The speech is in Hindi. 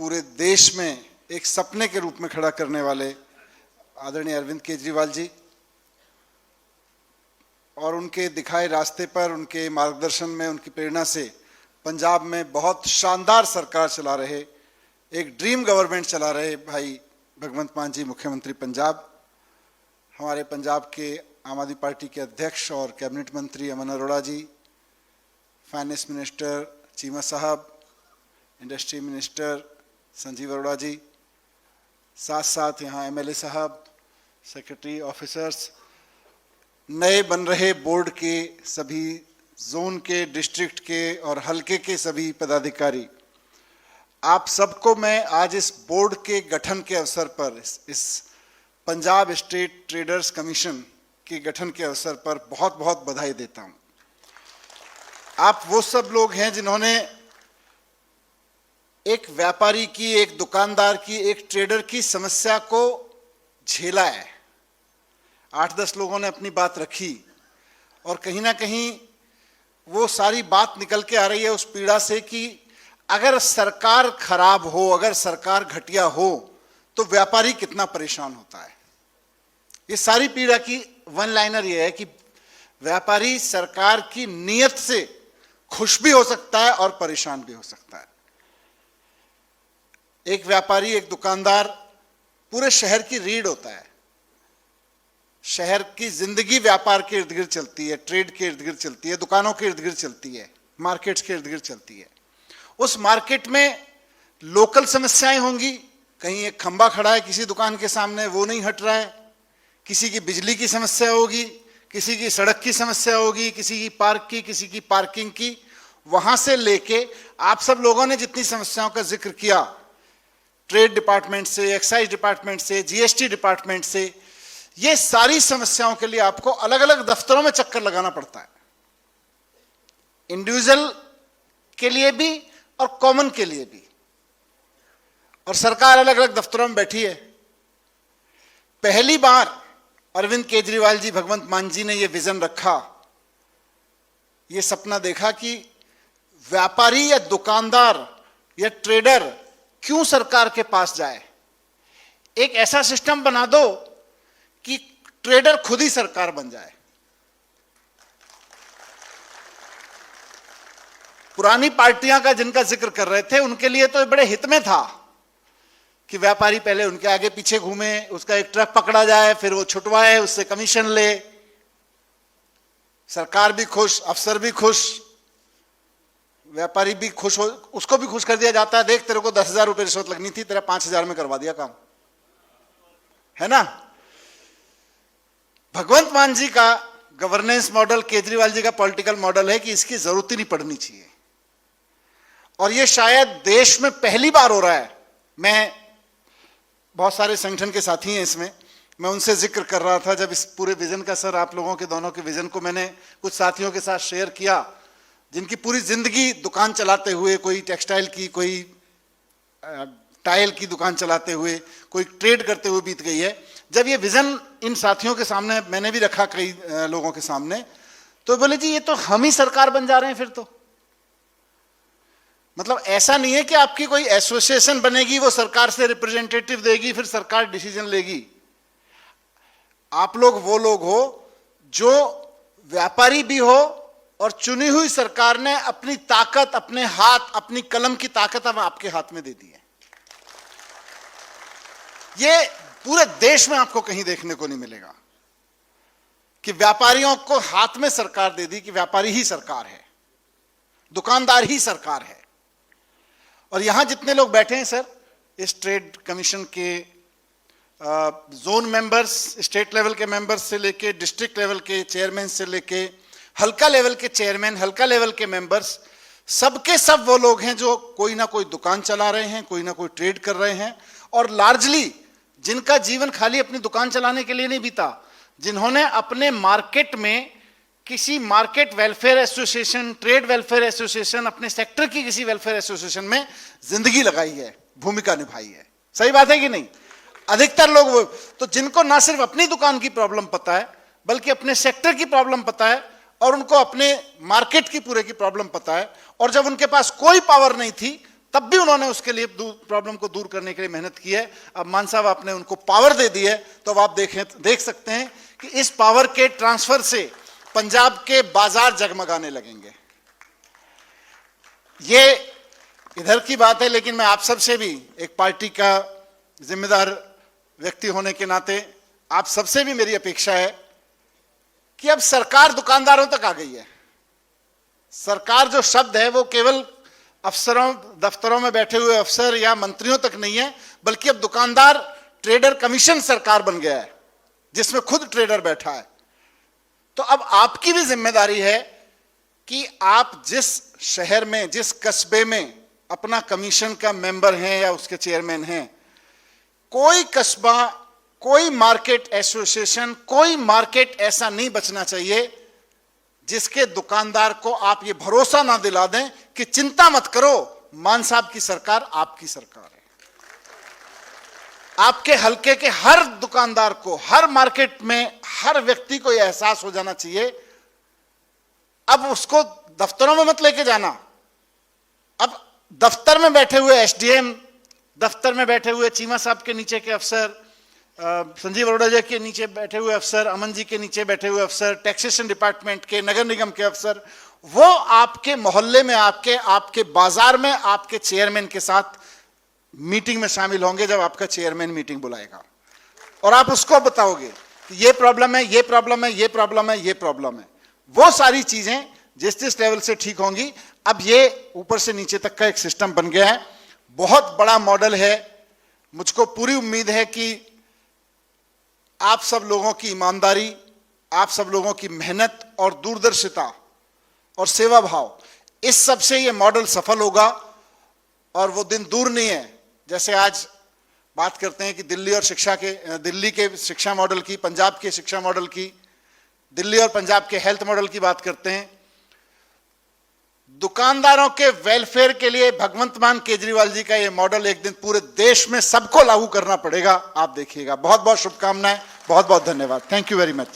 पूरे देश में एक सपने के रूप में खड़ा करने वाले आदरणीय अरविंद केजरीवाल जी और उनके दिखाए रास्ते पर, उनके मार्गदर्शन में, उनकी प्रेरणा से पंजाब में बहुत शानदार सरकार चला रहे, एक ड्रीम गवर्नमेंट चला रहे भाई भगवंत मान जी मुख्यमंत्री पंजाब। हमारे पंजाब के आम आदमी पार्टी के अध्यक्ष और कैबिनेट मंत्री अमन अरोड़ा जी, फाइनेंस मिनिस्टर चीमा साहब, इंडस्ट्री मिनिस्टर संजीव अरोड़ा जी, साथ साथ यहाँ एमएलए साहब, सेक्रेटरी ऑफिसर्स, नए बन रहे बोर्ड के सभी जोन के, डिस्ट्रिक्ट के और हलके के सभी पदाधिकारी, आप सबको मैं आज इस बोर्ड के गठन के अवसर पर, इस पंजाब स्टेट ट्रेडर्स कमीशन के गठन के अवसर पर बहुत बहुत बधाई देता हूँ। आप वो सब लोग हैं जिन्होंने एक व्यापारी की, एक दुकानदार की, एक ट्रेडर की समस्या को झेला है। 8-10 लोगों ने अपनी बात रखी और कहीं ना कहीं वो सारी बात निकल के आ रही है उस पीड़ा से कि अगर सरकार खराब हो, अगर सरकार घटिया हो तो व्यापारी कितना परेशान होता है। ये सारी पीड़ा की वन लाइनर ये है कि व्यापारी सरकार की नीयत से खुश भी हो सकता है और परेशान भी हो सकता है। एक व्यापारी, एक दुकानदार पूरे शहर की रीढ़ होता है। शहर की जिंदगी व्यापार के इर्द गिर्द चलती है, ट्रेड के इर्द गिर्द चलती है, दुकानों के इर्द गिर्द चलती है, मार्केट्स के इर्द गिर्द चलती है। उस मार्केट में लोकल समस्याएं होंगी, कहीं एक खंबा खड़ा है किसी दुकान के सामने, वो नहीं हट रहा है, किसी की बिजली की समस्या होगी, किसी की सड़क की समस्या होगी, किसी की पार्क की, किसी की पार्किंग की। वहां से लेके आप सब लोगों ने जितनी समस्याओं का जिक्र किया, ट्रेड डिपार्टमेंट से, एक्साइज डिपार्टमेंट से, जीएसटी डिपार्टमेंट से, ये सारी समस्याओं के लिए आपको अलग अलग दफ्तरों में चक्कर लगाना पड़ता है, इंडिविजुअल के लिए भी और कॉमन के लिए भी। और सरकार अलग अलग दफ्तरों में बैठी है। पहली बार अरविंद केजरीवाल जी, भगवंत मान जी ने यह विजन रखा, यह सपना देखा कि व्यापारी या दुकानदार या ट्रेडर क्यों सरकार के पास जाए। एक ऐसा सिस्टम बना दो कि ट्रेडर खुद ही सरकार बन जाए। पुरानी पार्टियां का जिनका जिक्र कर रहे थे, उनके लिए तो बड़े हित में था कि व्यापारी पहले उनके आगे पीछे घूमे, उसका एक ट्रक पकड़ा जाए, फिर वो छुटवाए, उससे कमीशन ले, सरकार भी खुश, अफसर भी खुश, व्यापारी भी खुश हो, उसको भी खुश कर दिया जाता है। देख, तेरे को 10,000 रुपए रिश्वत लगनी थी, तेरा 5,000 में करवा दिया काम, है ना। भगवंत मान जी का गवर्नेंस मॉडल, केजरीवाल जी का पॉलिटिकल मॉडल है कि इसकी जरूरत ही नहीं पड़नी चाहिए। और ये शायद देश में पहली बार हो रहा है। मैं, बहुत सारे संगठन के साथी हैं इसमें, मैं उनसे जिक्र कर रहा था जब इस पूरे विजन का, सर आप लोगों के दोनों के विजन को मैंने कुछ साथियों के साथ शेयर किया जिनकी पूरी जिंदगी दुकान चलाते हुए, कोई टेक्सटाइल की, कोई टाइल की दुकान चलाते हुए, कोई ट्रेड करते हुए बीत गई है। जब ये विजन इन साथियों के सामने मैंने भी रखा, कई लोगों के सामने, तो बोले जी ये तो हम ही सरकार बन जा रहे हैं फिर तो। मतलब ऐसा नहीं है कि आपकी कोई एसोसिएशन बनेगी, वो सरकार से रिप्रेजेंटेटिव देगी, फिर सरकार डिसीजन लेगी। आप लोग वो लोग हो जो व्यापारी भी हो और चुनी हुई सरकार ने अपनी ताकत, अपने हाथ, अपनी कलम की ताकत अब आपके हाथ में दे दी है। ये पूरे देश में आपको कहीं देखने को नहीं मिलेगा कि व्यापारियों को हाथ में सरकार दे दी, कि व्यापारी ही सरकार है, दुकानदार ही सरकार है। और यहां जितने लोग बैठे हैं सर, इस ट्रेड कमीशन के जोन मेंबर्स, स्टेट लेवल के मेंबर्स से लेके डिस्ट्रिक्ट लेवल के चेयरमैन से लेके हल्का लेवल के चेयरमैन, हल्का लेवल के मेंबर्स, सबके सब वो लोग हैं जो कोई ना कोई दुकान चला रहे हैं, कोई ना कोई ट्रेड कर रहे हैं, और लार्जली जिनका जीवन खाली अपनी दुकान चलाने के लिए नहीं बीता, जिन्होंने अपने मार्केट में किसी market welfare association, trade welfare association, अपने सेक्टर की किसी वेलफेयर एसोसिएशन में जिंदगी लगाई है, भूमिका निभाई है। सही बात है कि नहीं। अधिकतर लोग वो, तो जिनको ना सिर्फ अपनी दुकान की प्रॉब्लम पता है बल्कि अपने सेक्टर की प्रॉब्लम पता है और उनको अपने मार्केट की पूरे की प्रॉब्लम पता है, और जब उनके पास कोई पावर नहीं थी तब भी उन्होंने उसके लिए प्रॉब्लम को दूर करने के लिए मेहनत की है। अब मान साहब आपने उनको पावर दे दी है, तो अब आप देख सकते हैं कि इस पावर के ट्रांसफर से पंजाब के बाजार जगमगाने लगेंगे। ये इधर की बात है, लेकिन मैं आप सबसे भी एक पार्टी का जिम्मेदार व्यक्ति होने के नाते आप सबसे भी मेरी अपेक्षा है कि अब सरकार दुकानदारों तक आ गई है। सरकार जो शब्द है वो केवल अफसरों, दफ्तरों में बैठे हुए अफसर या मंत्रियों तक नहीं है, बल्कि अब दुकानदार ट्रेडर कमीशन सरकार बन गया है, जिसमें खुद ट्रेडर बैठा है। तो अब आपकी भी जिम्मेदारी है कि आप जिस शहर में, जिस कस्बे में अपना कमीशन का मेंबर हैं या उसके चेयरमैन हैं, कोई कस्बा, कोई मार्केट एसोसिएशन, कोई मार्केट ऐसा नहीं बचना चाहिए जिसके दुकानदार को आप ये भरोसा ना दिला दें कि चिंता मत करो, मान साहब की सरकार आपकी सरकार है। आपके हलके के हर दुकानदार को, हर मार्केट में हर व्यक्ति को यह एहसास हो जाना चाहिए। अब उसको दफ्तरों में मत लेके जाना, अब दफ्तर में बैठे हुए एसडीएम, दफ्तर में बैठे हुए चीमा साहब के नीचे के अफसर, संजीव अरोड़ा जी के नीचे बैठे हुए अफसर, अमन जी के नीचे बैठे हुए अफसर, टैक्सेशन डिपार्टमेंट के, नगर निगम के अफसर, वो आपके मोहल्ले में, आपके बाजार में आपके चेयरमैन के साथ मीटिंग में शामिल होंगे जब आपका चेयरमैन मीटिंग बुलाएगा, और आप उसको बताओगे कि ये प्रॉब्लम है, ये प्रॉब्लम है, ये प्रॉब्लम है, ये प्रॉब्लम है। वो सारी चीजें जिस लेवल से ठीक होंगी। अब ये ऊपर से नीचे तक का एक सिस्टम बन गया है, बहुत बड़ा मॉडल है। मुझको पूरी उम्मीद है कि आप सब लोगों की ईमानदारी, आप सब लोगों की मेहनत और दूरदर्शिता और सेवा भाव, इस सब से ये मॉडल सफल होगा। और वो दिन दूर नहीं है, जैसे आज बात करते हैं कि दिल्ली के शिक्षा मॉडल की, पंजाब के शिक्षा मॉडल की, दिल्ली और पंजाब के हेल्थ मॉडल की बात करते हैं। दुकानदारों के वेलफेयर के लिए भगवंत मान केजरीवाल जी का यह मॉडल एक दिन पूरे देश में सबको लागू करना पड़ेगा, आप देखिएगा। बहुत बहुत शुभकामनाएं, बहुत बहुत धन्यवाद। Thank you very much.